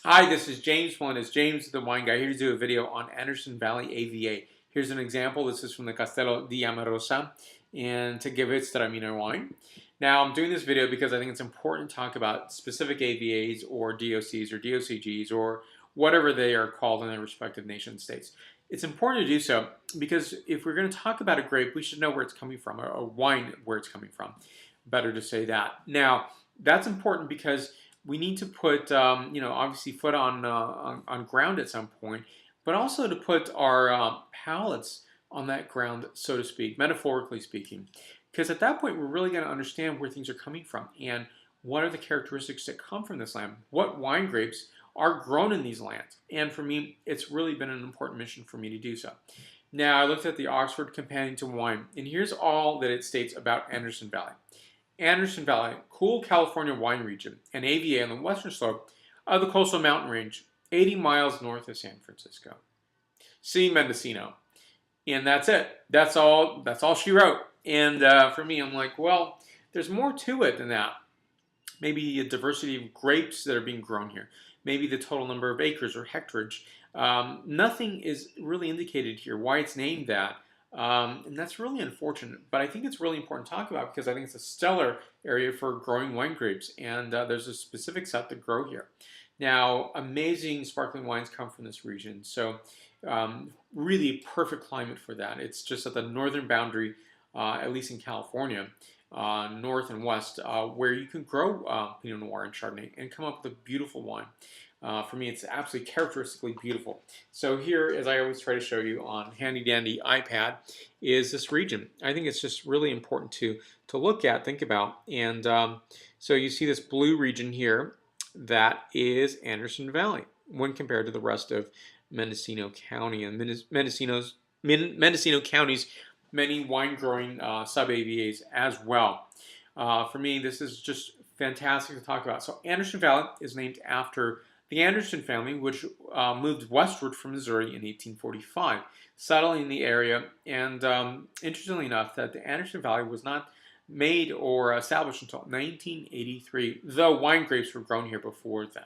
Hi, this is James Melendez, James the Wine Guy, here to do a video on Anderson Valley AVA. Here's an example. This is from the Castello di Amarosa and to Gewürztraminer wine. Now, I'm doing this video because I think it's important to talk about specific AVAs or DOCs or DOCGs or whatever they are called in their respective nation states. It's important to do so because if we're going to talk about a grape, we should know where it's coming from, or a wine where it's coming from. Better to say that. Now, that's important because we need to put, obviously foot on ground at some point, but also to put our palates on that ground, so to speak, metaphorically speaking. Because at that point, we're really going to understand where things are coming from and what are the characteristics that come from this land. What wine grapes are grown in these lands? And for me, it's really been an important mission for me to do so. Now, I looked at the Oxford Companion to Wine, and here's all that it states about Anderson Valley. Anderson Valley, cool California wine region, and AVA on the western slope of the coastal mountain range, 80 miles north of San Francisco. See Mendocino. And that's it. That's all she wrote. And for me, I'm like, well, there's more to it than that. Maybe a diversity of grapes that are being grown here. Maybe the total number of acres or hectarage. Nothing is really indicated here why it's named that. And that's really unfortunate, but I think it's really important to talk about because I think it's a stellar area for growing wine grapes, and there's a specific set that grow here. Now, amazing sparkling wines come from this region, so really perfect climate for that. It's just at the northern boundary, at least in California, north and west, where you can grow Pinot Noir and Chardonnay and come up with a beautiful wine. For me, it's absolutely characteristically beautiful. So here, as I always try to show you on handy-dandy iPad, is this region. I think it's just really important to look at, think about. And so you see this blue region here, that is Anderson Valley when compared to the rest of Mendocino County. And Mendocino County's many wine-growing sub-AVAs as well. For me, this is just fantastic to talk about. So Anderson Valley is named after the Anderson family, which moved westward from Missouri in 1845, settling in the area. And interestingly enough, that the Anderson Valley was not made or established until 1983, though wine grapes were grown here before then.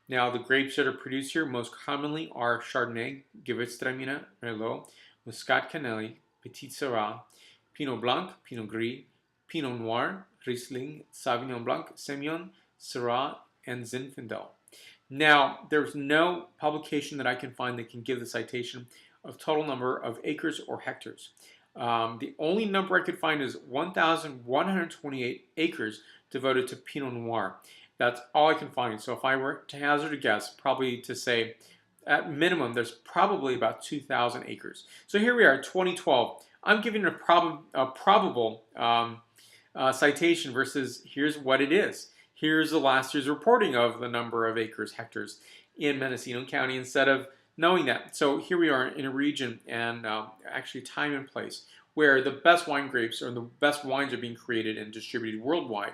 Now, the grapes that are produced here most commonly are Chardonnay, Gewürztraminer, Merlot, Muscat Canelli, Petit Syrah, Pinot Blanc, Pinot Gris, Pinot Noir, Riesling, Sauvignon Blanc, Semillon, Syrah, and Zinfandel. Now, there's no publication that I can find that can give the citation of total number of acres or hectares. The only number I could find is 1,128 acres devoted to Pinot Noir. That's all I can find. So if I were to hazard a guess, probably to say at minimum there's probably about 2,000 acres. So here we are, 2012. I'm giving a probable citation versus here's what it is. Here's the last year's reporting of the number of acres, hectares in Mendocino County instead of knowing that. So here we are in a region and actually time and place where the best wine grapes or the best wines are being created and distributed worldwide.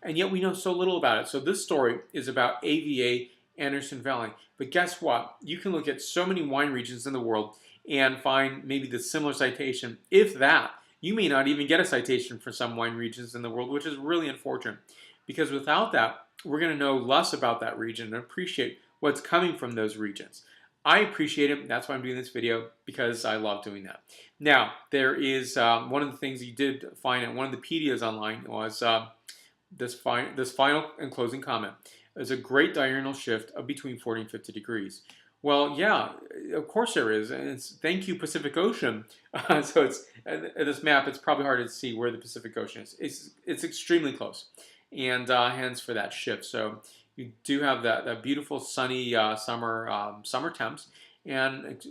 And yet we know so little about it. So this story is about AVA Anderson Valley. But guess what? You can look at so many wine regions in the world and find maybe the similar citation. If that, you may not even get a citation for some wine regions in the world, which is really unfortunate. Because without that, we're going to know less about that region and appreciate what's coming from those regions. I appreciate it. That's why I'm doing this video, because I love doing that. Now, there is one of the things you did find in one of the PDFs online was this final and closing comment. There's a great diurnal shift of between 40 and 50 degrees. Well, yeah, of course there is. And it's thank you, Pacific Ocean. So it's this map, it's probably hard to see where the Pacific Ocean is. It's extremely close. And hence for that shift. So you do have that beautiful sunny summer temps, and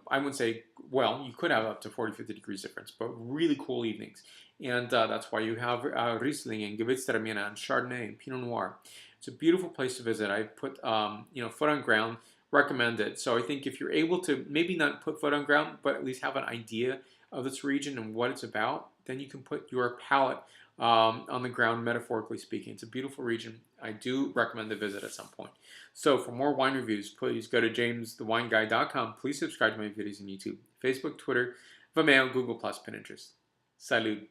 I wouldn't say, well, you could have up to 40-50 degrees difference, but really cool evenings. And that's why you have Riesling and Gewürztraminer and Chardonnay and Pinot Noir. It's a beautiful place to visit. I put foot on ground, recommend it. So I think if you're able to maybe not put foot on ground, but at least have an idea of this region and what it's about, then you can put your palate on the ground, metaphorically speaking. It's a beautiful region. I do recommend the visit at some point. So for more wine reviews, please go to jamesthewineguy.com. Please subscribe to my videos on YouTube, Facebook, Twitter, Vimeo, Google+, Pinterest. Salud.